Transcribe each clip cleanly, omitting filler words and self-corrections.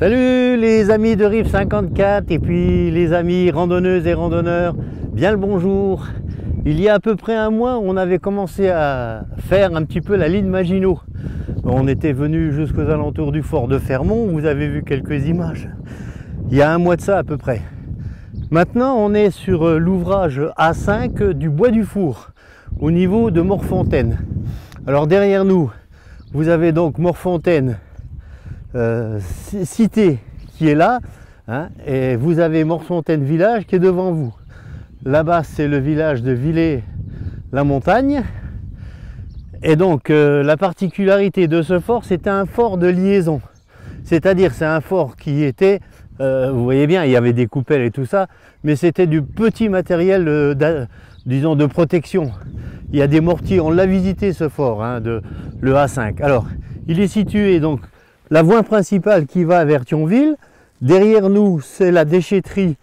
Salut les amis de Rive 54 et puis les amis randonneuses et randonneurs, bien le bonjour. Il y a à peu près un mois, on avait commencé à faire un petit peu la ligne Maginot. On était venu jusqu'aux alentours du fort de Fermont, vous avez vu quelques images. Il y a un mois de ça à peu près. Maintenant, on est sur l'ouvrage A5 du Bois du Four, au niveau de Morfontaine. Alors derrière nous, vous avez donc Morfontaine, cité qui est là, hein, et vous avez Morfontaine village qui est devant vous. Là-bas, c'est le village de Villers-la-Montagne. Et donc, la particularité de ce fort, c'était un fort de liaison. C'est-à-dire, c'est un fort qui était, vous voyez bien, il y avait des coupelles et tout ça, mais c'était du petit matériel, disons, de protection. Il y a des mortiers, on l'a visité ce fort, hein, le A5. Alors, il est situé donc la voie principale qui va vers Thionville. Derrière nous, c'est la déchetterie.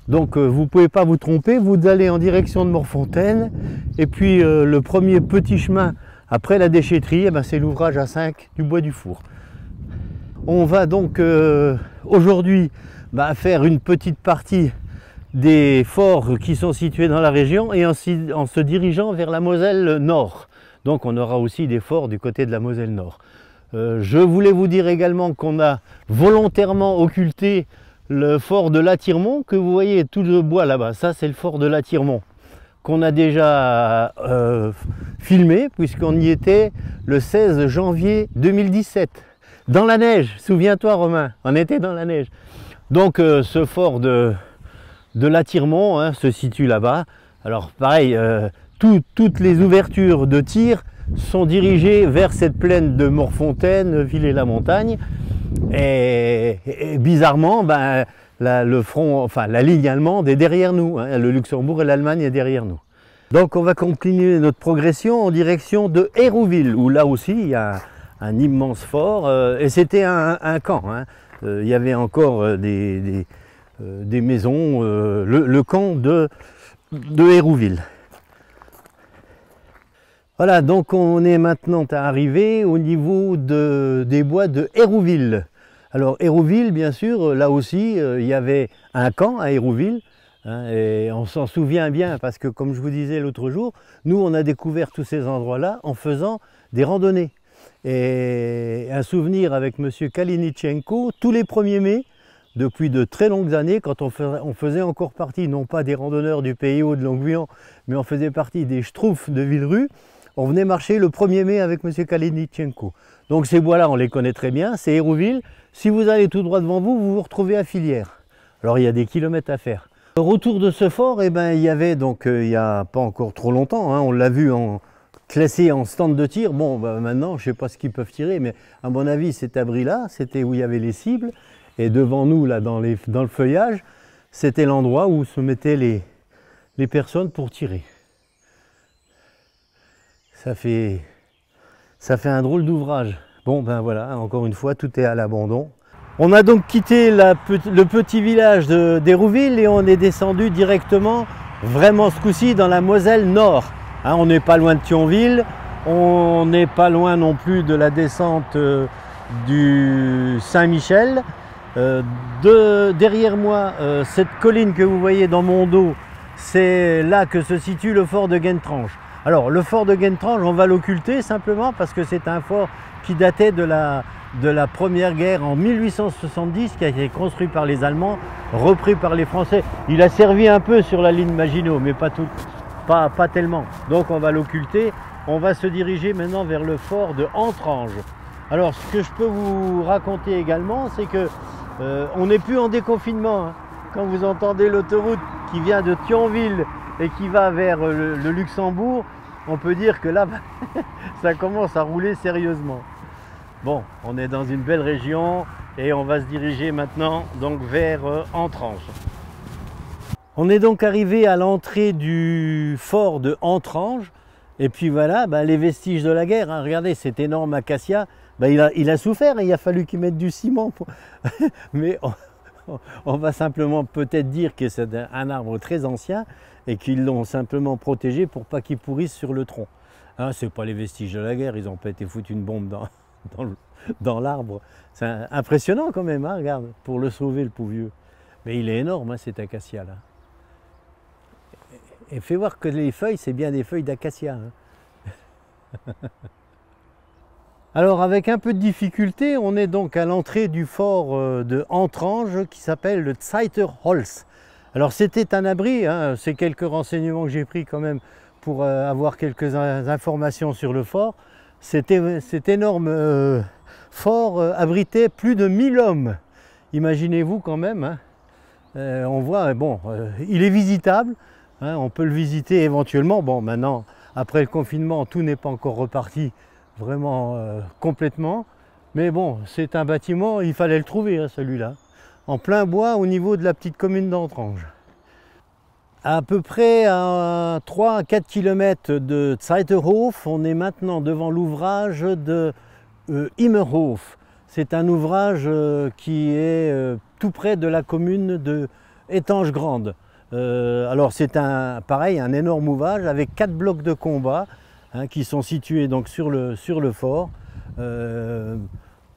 Donc vous ne pouvez pas vous tromper, vous allez en direction de Morfontaine. Et puis le premier petit chemin après la déchetterie, eh ben, c'est l'ouvrage A5 du Bois du Four. On va donc aujourd'hui faire une petite partie des forts qui sont situés dans la région et en se dirigeant vers la Moselle Nord. Donc on aura aussi des forts du côté de la Moselle Nord. Je voulais vous dire également qu'on a volontairement occulté le fort de Latirmont, que vous voyez tout le bois là-bas. Ça, c'est le fort de Latirmont, qu'on a déjà filmé, puisqu'on y était le 16 janvier 2017. Dans la neige, souviens-toi Romain, on était dans la neige. Donc ce fort de Latirmont, hein, se situe là-bas. Alors pareil, toutes les ouvertures de tir sont dirigées vers cette plaine de Morfontaine, Villers-la-Montagne. Et bizarrement, le front, enfin la ligne allemande est derrière nous, hein, le Luxembourg et l'Allemagne est derrière nous. Donc on va continuer notre progression en direction de Hérouville, où là aussi il y a un immense fort, et c'était un camp, hein. Il y avait encore des maisons, le camp de Hérouville. Voilà, donc on est maintenant arrivé au niveau des bois de Hérouville. Alors Hérouville, bien sûr, là aussi, il y avait un camp à Hérouville, hein, et on s'en souvient bien parce que, comme je vous disais l'autre jour, nous on a découvert tous ces endroits-là en faisant des randonnées. Et un souvenir avec M. Kalinichenko, tous les 1er mai, depuis de très longues années, quand on faisait encore partie, non pas des randonneurs du PIO de Longuevian, mais on faisait partie des Schtroumpfs de Villerue. On venait marcher le 1er mai avec M. Kalinichenko. Donc ces bois-là, on les connaît très bien, c'est Hérouville. Si vous allez tout droit devant vous, vous vous retrouvez à Filière. Alors il y a des kilomètres à faire. Au retour de ce fort, eh ben, il y avait donc, il n'y a pas encore trop longtemps, hein, on l'a vu classé en stand de tir. Bon, maintenant, je ne sais pas ce qu'ils peuvent tirer, mais à mon avis, cet abri-là, c'était où il y avait les cibles. Et devant nous, là, dans le feuillage, c'était l'endroit où se mettaient les personnes pour tirer. Ça fait un drôle d'ouvrage. Bon ben voilà, encore une fois, tout est à l'abandon. On a donc quitté le petit village d'Hérouville et on est descendu directement, vraiment ce coup-ci, dans la Moselle Nord. Hein, on n'est pas loin de Thionville, on n'est pas loin non plus de la descente du Saint-Michel. Derrière moi, cette colline que vous voyez dans mon dos, c'est là que se situe le fort de Guentrange. Alors le fort de Guentrange, on va l'occulter simplement parce que c'est un fort qui datait de la Première Guerre en 1870, qui a été construit par les Allemands, repris par les Français. Il a servi un peu sur la ligne Maginot, mais pas tellement. Donc on va l'occulter. On va se diriger maintenant vers le fort de Entrange. Alors ce que je peux vous raconter également, c'est que on n'est plus en déconfinement, hein. Quand vous entendez l'autoroute qui vient de Thionville et qui va vers le Luxembourg, on peut dire que là, ça commence à rouler sérieusement. Bon, on est dans une belle région et on va se diriger maintenant donc vers Entrange. On est donc arrivé à l'entrée du fort de Entrange. Et puis voilà, les vestiges de la guerre, hein. Regardez cet énorme acacia, il a souffert, il a fallu qu'il mette du ciment. Mais on va simplement peut-être dire que c'est un arbre très ancien et qu'ils l'ont simplement protégé pour pas qu'il pourrisse sur le tronc. Hein, c'est pas les vestiges de la guerre, ils n'ont pas été foutus une bombe dans l'arbre. C'est impressionnant quand même, hein, regarde, pour le sauver, le pauvre vieux. Mais il est énorme, hein, cet acacia-là. Et fais voir que les feuilles, c'est bien des feuilles d'acacia. Hein. Alors, avec un peu de difficulté, on est donc à l'entrée du fort de Entrange qui s'appelle le Zeiterholz. Alors, c'était un abri, hein, c'est quelques renseignements que j'ai pris quand même pour avoir quelques informations sur le fort. Cet énorme fort abritait plus de 1000 hommes. Imaginez-vous quand même, hein. On voit, bon, il est visitable, hein, on peut le visiter éventuellement. Bon, maintenant, après le confinement, tout n'est pas encore reparti vraiment complètement. Mais bon, c'est un bâtiment, il fallait le trouver, hein, celui-là. En plein bois au niveau de la petite commune d'Entrange. À peu près à 3 à 4 km de Zeiterhof, on est maintenant devant l'ouvrage de Immerhof. C'est un ouvrage qui est tout près de la commune de Étanges-Grande. Alors c'est pareil, un énorme ouvrage avec 4 blocs de combat, hein, qui sont situés donc sur le fort.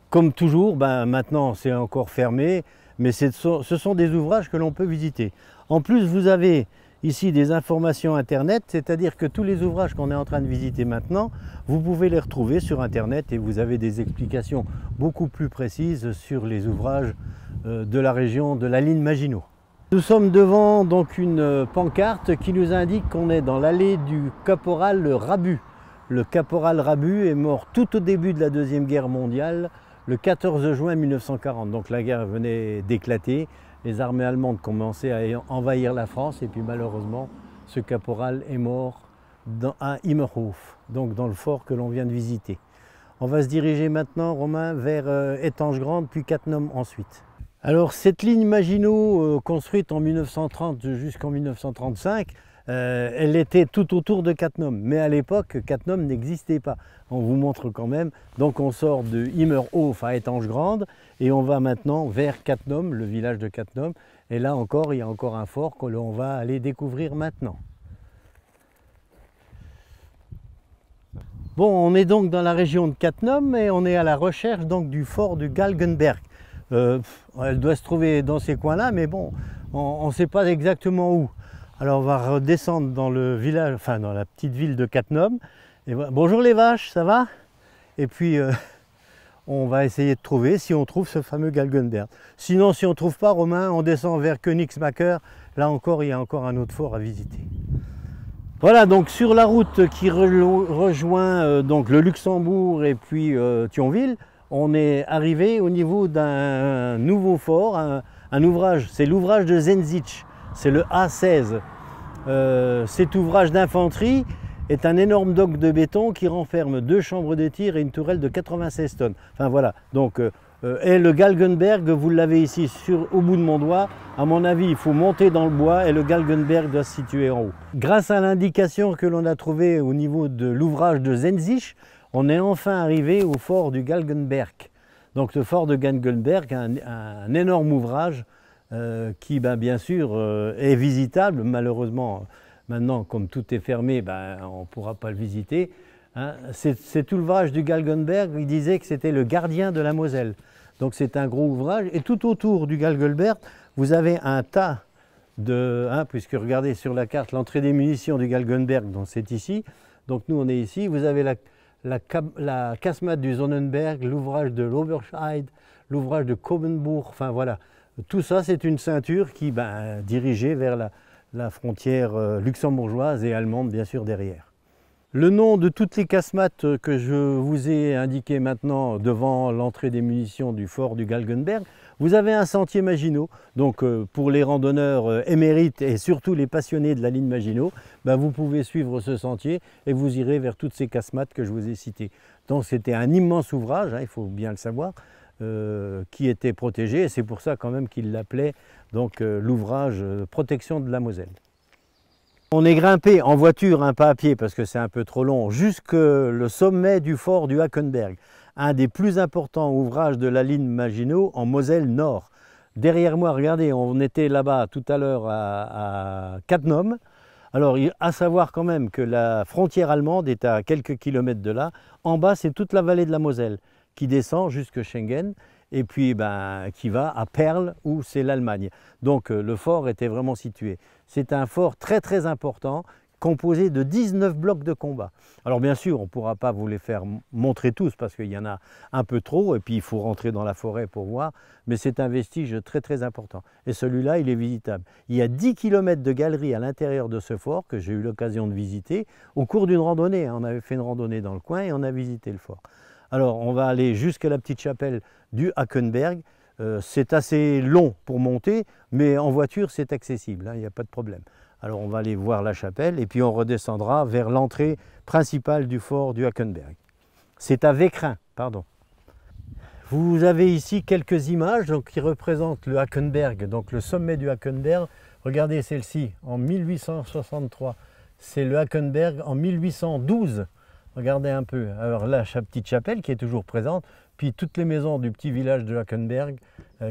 Comme toujours, ben, maintenant c'est encore fermé, mais ce sont des ouvrages que l'on peut visiter. En plus, vous avez ici des informations internet, c'est-à-dire que tous les ouvrages qu'on est en train de visiter maintenant, vous pouvez les retrouver sur internet et vous avez des explications beaucoup plus précises sur les ouvrages de la région de la ligne Maginot. Nous sommes devant donc une pancarte qui nous indique qu'on est dans l'allée du caporal Rabu. Le caporal Rabu est mort tout au début de la Deuxième Guerre mondiale, le 14 juin 1940. Donc la guerre venait d'éclater. Les armées allemandes commençaient à envahir la France et puis malheureusement, ce caporal est mort à Immerhof, donc dans le fort que l'on vient de visiter. On va se diriger maintenant, Romain, vers Étanges-Grande, puis Cattenom ensuite. Alors cette ligne Maginot, construite en 1930 jusqu'en 1935, elle était tout autour de Cattenom, mais à l'époque, Cattenom n'existait pas. On vous montre quand même. Donc on sort de Immerhof à Étanges-Grande et on va maintenant vers Cattenom, le village de Cattenom. Et là encore, il y a encore un fort que l'on va aller découvrir maintenant. Bon, on est donc dans la région de Cattenom et on est à la recherche donc du fort du Galgenberg. Elle doit se trouver dans ces coins-là, mais bon, on ne sait pas exactement où. Alors on va redescendre dans le village, enfin dans la petite ville de Cattenom. Et voilà. Bonjour les vaches, ça va? Et puis on va essayer de trouver si on trouve ce fameux Galgenberg. Sinon, si on ne trouve pas, Romain, on descend vers Königsmacker. Là encore, il y a encore un autre fort à visiter. Voilà, donc sur la route qui rejoint donc le Luxembourg et puis Thionville, on est arrivé au niveau d'un nouveau fort, un ouvrage, c'est l'ouvrage de Zenzich. C'est le A16. Cet ouvrage d'infanterie est un énorme dock de béton qui renferme 2 chambres de tir et une tourelle de 96 tonnes. Enfin voilà, donc, et le Galgenberg, vous l'avez ici au bout de mon doigt. À mon avis, il faut monter dans le bois et le Galgenberg doit se situer en haut. Grâce à l'indication que l'on a trouvée au niveau de l'ouvrage de Zenzich, on est enfin arrivé au fort du Galgenberg. Donc le fort de Galgenberg, un énorme ouvrage qui bien sûr est visitable. Malheureusement, maintenant comme tout est fermé, on ne pourra pas le visiter. Hein. Cet ouvrage du Galgenberg, il disait que c'était le gardien de la Moselle. Donc c'est un gros ouvrage et tout autour du Galgenberg, vous avez un tas de... puisque regardez sur la carte l'entrée des munitions du Galgenberg, donc c'est ici. Donc nous on est ici, vous avez la casemate du Sonnenberg, l'ouvrage de l'Oberscheid, l'ouvrage de Kobenbourg, enfin voilà. Tout ça, c'est une ceinture qui dirigeait vers la frontière luxembourgeoise et allemande, bien sûr, derrière. Le nom de toutes les casemates que je vous ai indiquées maintenant devant l'entrée des munitions du fort du Galgenberg, vous avez un sentier Maginot. Donc pour les randonneurs émérites et surtout les passionnés de la ligne Maginot, vous pouvez suivre ce sentier et vous irez vers toutes ces casemates que je vous ai citées. Donc c'était un immense ouvrage, il faut bien le savoir. Qui était protégé et c'est pour ça quand même qu'il l'appelait donc l'ouvrage protection de la Moselle. On est grimpé en voiture, pas à pied parce que c'est un peu trop long, jusque le sommet du fort du Hackenberg, un des plus importants ouvrages de la ligne Maginot en Moselle Nord. Derrière moi, regardez, on était là-bas tout à l'heure à Cattenom. Alors, à savoir quand même que la frontière allemande est à quelques kilomètres de là. En bas, c'est toute la vallée de la Moselle qui descend jusque Schengen et puis qui va à Perl où c'est l'Allemagne. Donc le fort était vraiment situé. C'est un fort très très important, composé de 19 blocs de combat. Alors bien sûr, on ne pourra pas vous les faire montrer tous parce qu'il y en a un peu trop et puis il faut rentrer dans la forêt pour voir, mais c'est un vestige très très important. Et celui-là, il est visitable. Il y a 10 km de galeries à l'intérieur de ce fort que j'ai eu l'occasion de visiter au cours d'une randonnée. On avait fait une randonnée dans le coin et on a visité le fort. Alors on va aller jusqu'à la petite chapelle du Hackenberg. C'est assez long pour monter, mais en voiture c'est accessible, hein, il n'y a pas de problème. Alors on va aller voir la chapelle et puis on redescendra vers l'entrée principale du fort du Hackenberg. C'est à Vécrin, pardon. Vous avez ici quelques images donc, qui représentent le Hackenberg, donc le sommet du Hackenberg. Regardez celle-ci en 1863, c'est le Hackenberg en 1812. Regardez un peu. Alors là, la petite chapelle qui est toujours présente, puis toutes les maisons du petit village de Hackenberg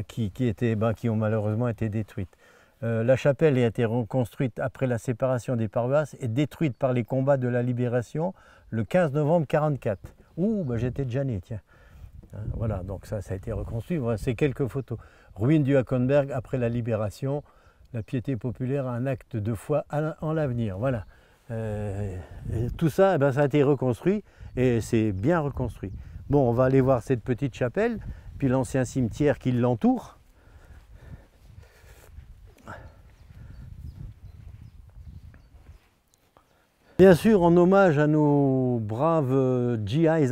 qui ont malheureusement été détruites. La chapelle a été reconstruite après la séparation des paroisses et détruite par les combats de la Libération le 15 novembre 1944. Ouh, j'étais déjà né, tiens. Voilà, donc ça a été reconstruit. Voilà, c'est quelques photos. Ruines du Hackenberg après la Libération. La piété populaire a un acte de foi en l'avenir. Voilà. Tout ça, ça a été reconstruit et c'est bien reconstruit. Bon, on va aller voir cette petite chapelle, puis l'ancien cimetière qui l'entoure. Bien sûr, en hommage à nos braves GIs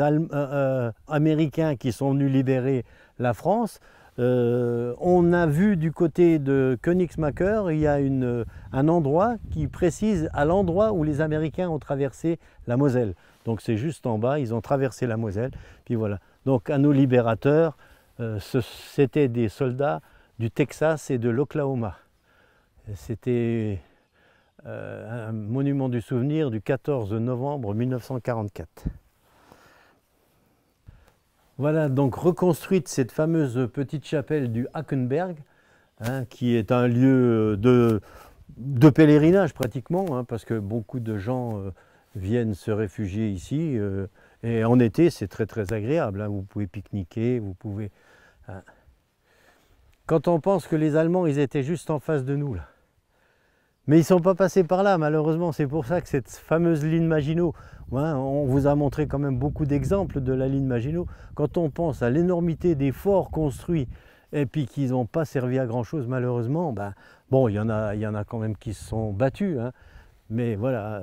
américains qui sont venus libérer la France, on a vu du côté de Königsmacker, il y a un endroit qui précise à l'endroit où les Américains ont traversé la Moselle. Donc c'est juste en bas, ils ont traversé la Moselle, puis voilà. Donc à nos libérateurs, c'était des soldats du Texas et de l'Oklahoma. C'était un monument du souvenir du 14 novembre 1944. Voilà donc reconstruite cette fameuse petite chapelle du Hackenberg, hein, qui est un lieu de pèlerinage pratiquement, hein, parce que beaucoup de gens viennent se réfugier ici. Et en été, c'est très très agréable, hein, vous pouvez pique-niquer, vous pouvez... Hein. Quand on pense que les Allemands, ils étaient juste en face de nous, là. Mais ils ne sont pas passés par là, malheureusement. C'est pour ça que cette fameuse ligne Maginot, hein, on vous a montré quand même beaucoup d'exemples de la ligne Maginot. Quand on pense à l'énormité des forts construits et puis qu'ils n'ont pas servi à grand-chose, malheureusement, bon, il y en a quand même qui se sont battus. Hein, mais voilà,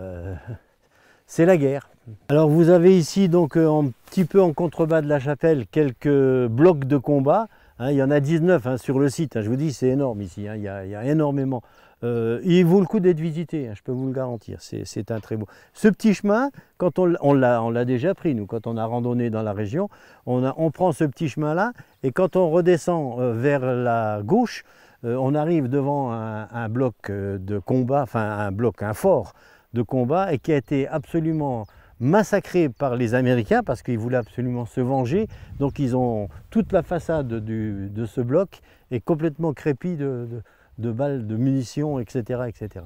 c'est la guerre. Alors vous avez ici, donc, un petit peu en contrebas de la chapelle, quelques blocs de combat. Hein, il y en a 19 hein, sur le site. Hein, je vous dis, c'est énorme ici. Hein, il y a énormément. Il vaut le coup d'être visité, hein, je peux vous le garantir, c'est un très beau. Ce petit chemin, quand on l'a déjà pris, nous, quand on a randonné dans la région, on prend ce petit chemin-là, et quand on redescend vers la gauche, on arrive devant un bloc de combat, enfin un fort de combat, et qui a été absolument massacré par les Américains, parce qu'ils voulaient absolument se venger, donc ils ont toute la façade de ce bloc est complètement crépie de balles, de munitions, etc., etc.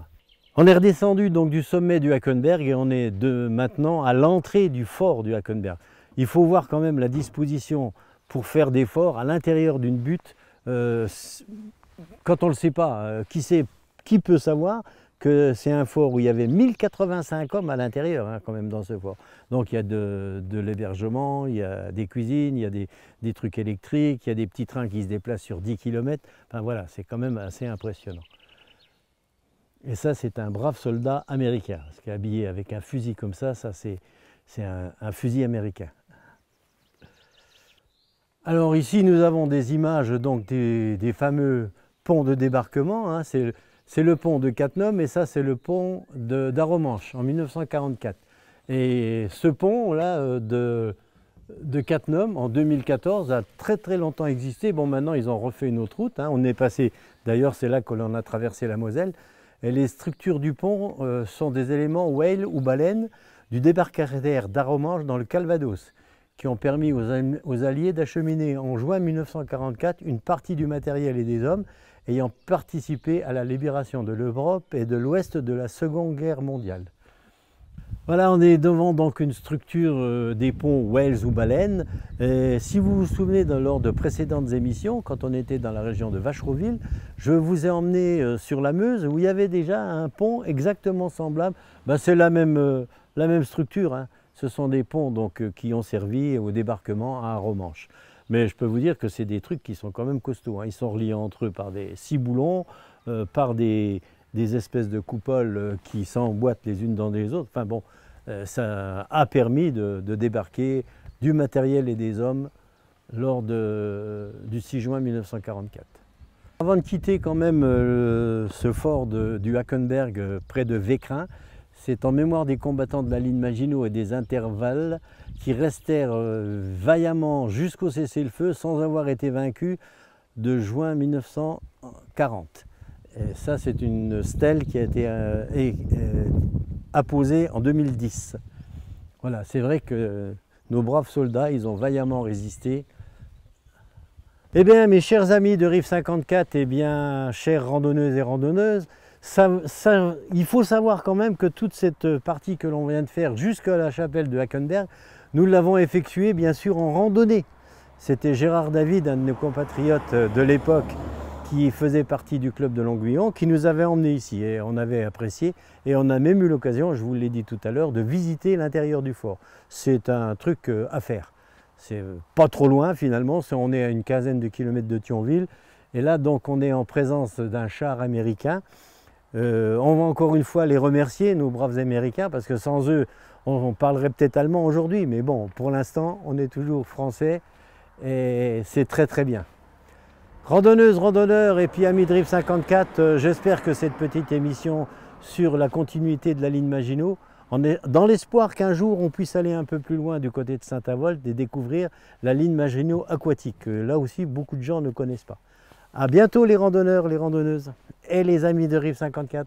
On est redescendu donc du sommet du Hackenberg et on est maintenant à l'entrée du fort du Hackenberg. Il faut voir quand même la disposition pour faire des forts à l'intérieur d'une butte. Quand on ne le sait pas, qui peut savoir que c'est un fort où il y avait 1085 hommes à l'intérieur, hein, quand même, dans ce fort. Donc il y a de l'hébergement, il y a des cuisines, il y a des trucs électriques, il y a des petits trains qui se déplacent sur 10 km. Enfin voilà, c'est quand même assez impressionnant. Et ça, c'est un brave soldat américain, parce qu'habillé avec un fusil comme ça c'est un fusil américain. Alors ici, nous avons des images donc, des fameux ponts de débarquement, hein, c'est le pont de Cattenom et ça c'est le pont d'Arromanches en 1944. Et ce pont-là de Cattenom en 2014 a très très longtemps existé. Bon, maintenant ils ont refait une autre route, hein. On est passé, d'ailleurs c'est là que l'on a traversé la Moselle. Et les structures du pont sont des éléments whale ou baleine du débarcadère d'Arromanches dans le Calvados, qui ont permis aux Alliés d'acheminer en juin 1944 une partie du matériel et des hommes ayant participé à la libération de l'Europe et de l'Ouest de la Seconde Guerre mondiale. Voilà, on est devant donc une structure des ponts Wells ou Baleine. Et si vous vous souvenez lors de précédentes émissions, quand on était dans la région de Vachereauville, je vous ai emmené sur la Meuse où il y avait déjà un pont exactement semblable. Ben, c'est la même structure, hein. Ce sont des ponts donc, qui ont servi au débarquement à Romanche. Mais je peux vous dire que c'est des trucs qui sont quand même costauds, hein. Ils sont reliés entre eux par des ciboulons, par des espèces de coupoles qui s'emboîtent les unes dans les autres. Enfin bon, ça a permis de débarquer du matériel et des hommes lors du 6 juin 1944. Avant de quitter quand même ce fort du Hackenberg près de Vécrin, c'est en mémoire des combattants de la ligne Maginot et des intervalles qui restèrent vaillamment jusqu'au cessez-le-feu sans avoir été vaincus de juin 1940. Et ça, c'est une stèle qui a été apposée en 2010. Voilà, c'est vrai que nos braves soldats, ils ont vaillamment résisté. Eh bien, mes chers amis de Rive 54, eh bien, chères randonneuses et randonneuses, il faut savoir quand même que toute cette partie que l'on vient de faire jusqu'à la chapelle de Hackenberg, nous l'avons effectuée bien sûr en randonnée. C'était Gérard David, un de nos compatriotes de l'époque, qui faisait partie du club de l'Anguillon, qui nous avait emmenés ici et on avait apprécié et on a même eu l'occasion, je vous l'ai dit tout à l'heure, de visiter l'intérieur du fort. C'est un truc à faire. C'est pas trop loin finalement, on est à une quinzaine de kilomètres de Thionville et là donc on est en présence d'un char américain. On va encore une fois les remercier, nos braves Américains, parce que sans eux on parlerait peut-être allemand aujourd'hui, mais bon, pour l'instant on est toujours français et c'est très très bien. Randonneuses, randonneurs et puis amis de Rive 54, j'espère que cette petite émission sur la continuité de la ligne Maginot, dans l'espoir qu'un jour on puisse aller un peu plus loin du côté de Saint-Avold et découvrir la ligne Maginot aquatique, que là aussi beaucoup de gens ne connaissent pas. À bientôt les randonneurs, les randonneuses et les amis de Rive 54.